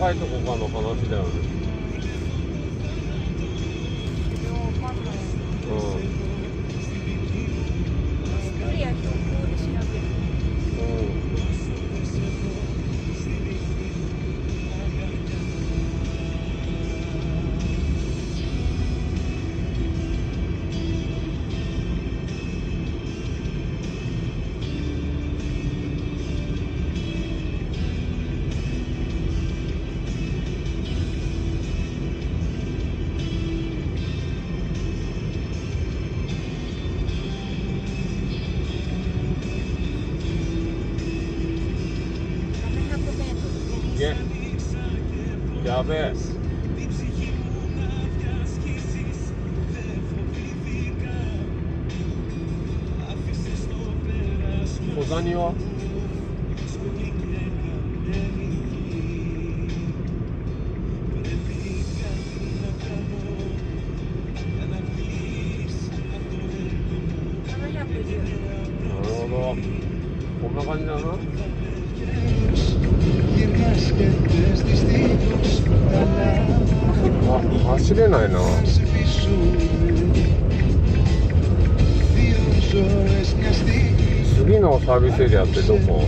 高いとこかの話だよね。うん。やべえ。小ザニはなるほど、こんな感じだな。あ、走れないな。次のサービスエリアってどこ？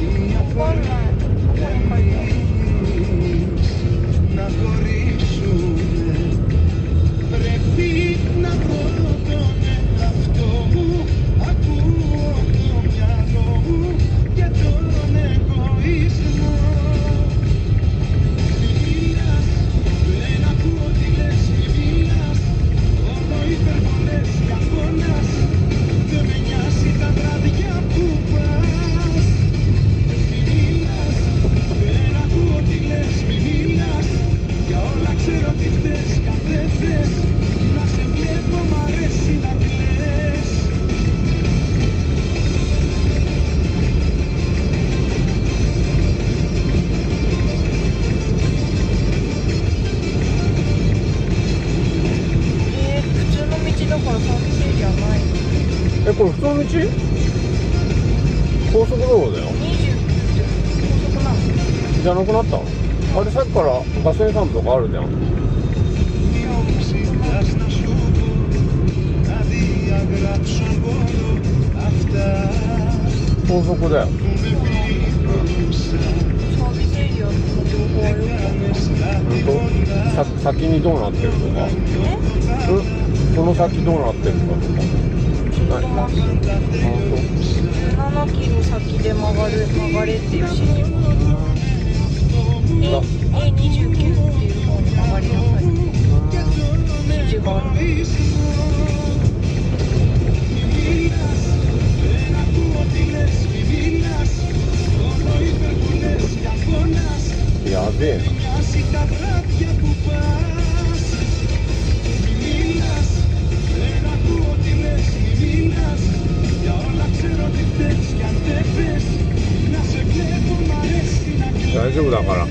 これ普通の道？高速道路だよ。高速なの？じゃなくなった？あれさっきからガソリンスタンプとかあるじゃん。高速だよ。先にどうなってるとか、その先どうなってるかとか。7キロ先で曲がれっていう指示が。A29 っていう方に曲がりなさい。指示がある。やべえな。大丈夫だから。